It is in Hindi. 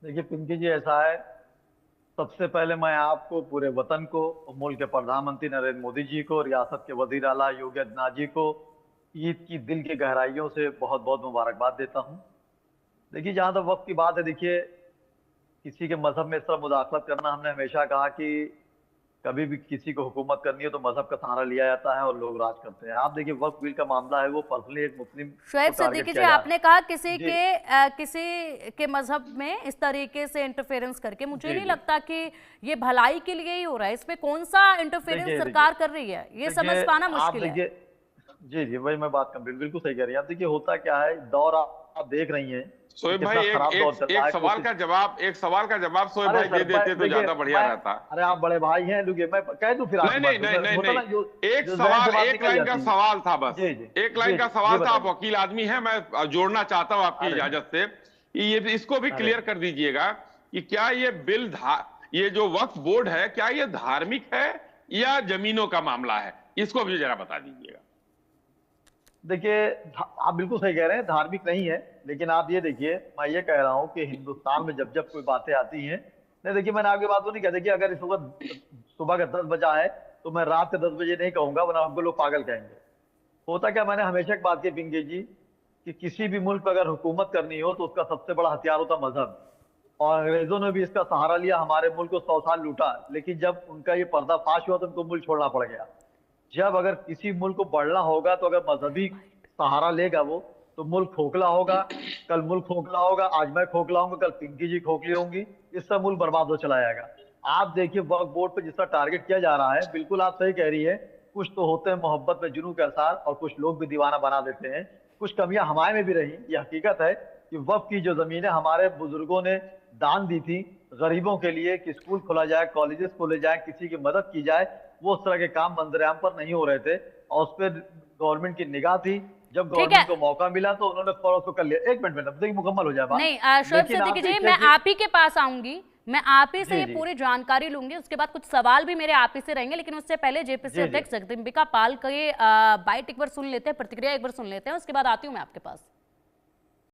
देखिए पिंकी जी, ऐसा है। सबसे पहले मैं आपको, पूरे वतन को, मुल्क के प्रधानमंत्री नरेंद्र मोदी जी को, रियासत के वजीर आला योगी आदित्यनाथ जी को ईद की दिल की गहराइयों से बहुत बहुत मुबारकबाद देता हूँ। देखिए, जहां तक वक्त की बात है, देखिए किसी के मजहब में इस तरह मुदाखलत करना, हमने हमेशा कहा कि कभी भी किसी को हुकूमत करनी हो तो मजहब का सहारा लिया जाता है और लोग राज करते हैं। आप देखिए, वक्त बिल का मामला है, वो पर्सनली एक मुस्लिम को शोएब टारगेट सिद्दीकी जी, किया जा रहा आपने कहा है। जी किसी के मजहब में इस तरीके से इंटरफेरेंस करके, मुझे जी नहीं जी। लगता कि ये भलाई के लिए ही हो रहा है। इसमें कौन सा इंटरफेरेंस देखिए देखिए सरकार कर रही है, ये समझ देखिए पाना आप मुश्किल है। देखिए। जी जी, वही मैं बात कंप्लीट बिल्कुल सही कह रही हैं आप। देखिए, होता क्या है, दौर आप देख रही हैं कि शोएब भाई, कितना एक खराब दौर एक चल रहा एक है। सवाल कोशिश। का जवाब, शोएब अरे भाई सर, दे देते तो देखिए ज्यादा बढ़िया मैं, रहता। अरे आप बड़े भाई हैं, रुकिए मैं कह दूं फिर नहीं आपकी बात नहीं को। नहीं नहीं होता ना, नहीं, जो एक जो जहन सवाल, से बात एक निकल लाइन का जाती है। सवाल था बस। जी जी। एक लाइन जी का जी जी, सवाल था, आप बताइए। वकील आदमी हैं, मैं जोड़ना चाहता हूं आपकी अरे इजाजत से। ये इसको भी अरे क्लियर कर दीजिएगा कि क्या ये ये जो वक्फ बोर्ड है, क्या ये धार्मिक है या जमीनों का मामला है? इसको भी जरा बता दीजिएगा। देखिए, आप बिल्कुल सही कह रहे हैं, धार्मिक नहीं है। लेकिन आप ये देखिए, मैं ये कह रहा हूँ कि हिंदुस्तान में जब जब कोई बातें आती हैं, नहीं देखिए, मैंने आपकी बात को नहीं कहा। देखिए, अगर इस वक्त सुबह का 10 बजा है तो मैं रात के 10 बजे नहीं कहूंगा, वरना हमको लोग पागल कहेंगे। होता क्या, मैंने हमेशा एक बात की पिंकी जी, कि किसी भी मुल्क पर अगर हुकूमत करनी हो तो उसका सबसे बड़ा हथियार होता मजहब। और अंग्रेजों ने भी इसका सहारा लिया, हमारे मुल्क को 100 साल लूटा, लेकिन जब उनका ये पर्दाफाश हुआ तो उनको मुल्क छोड़ना पड़ गया। जब अगर किसी मुल्क को बढ़ना होगा तो अगर मजहबी सहारा लेगा वो, तो मुल्क खोखला होगा। कल मुल्क खोखला होगा, आज मैं खोखला होऊंगा, कल पिंकी जी खोखली होंगी। इससे मुल्क बर्बाद हो चला जाएगा। आप देखिए, वक्फ बोर्ड पर जिसका टारगेट किया जा रहा है, बिल्कुल आप सही कह रही है। कुछ तो होते हैं मोहब्बत में जुनून के आसार, और कुछ लोग भी दीवाना बना देते हैं। कुछ कमियां हमारे में भी रही, ये हकीकत है कि वक्फ की जो जमीनें हमारे बुजुर्गों ने दान दी थी गरीबों के लिए, कि स्कूल खोला जाए, कॉलेजेस खोले जाए, किसी की मदद की जाए, वो उस तरह के काम मंजरेआम पर नहीं हो रहे थे। और उस पर गवर्नमेंट की निगाह थी। जब ठीक है। गवर्नमेंट को मौका मिला तो उन्होंने फौरन उसको कर लिया। एक मिनट में देखिए, मुकम्मल हो जाए बात। नहीं, शोएब लेकिन आप सिद्दीकी जी, देखिए मैं कि आप ही के पास आऊंगी। मैं आप ही से जी ये जी पूरी जानकारी लूंगी, उसके बाद कुछ सवाल भी मेरे आप ही से रहेंगे। लेकिन उससे पहले जेपीसी जी जी। अध्यक्ष जगदम्बिका पाल के बाइट एक बार सुन लेते हैं, प्रतिक्रिया एक बार सुन लेते हैं, उसके बाद आती हूँ मैं आपके पास।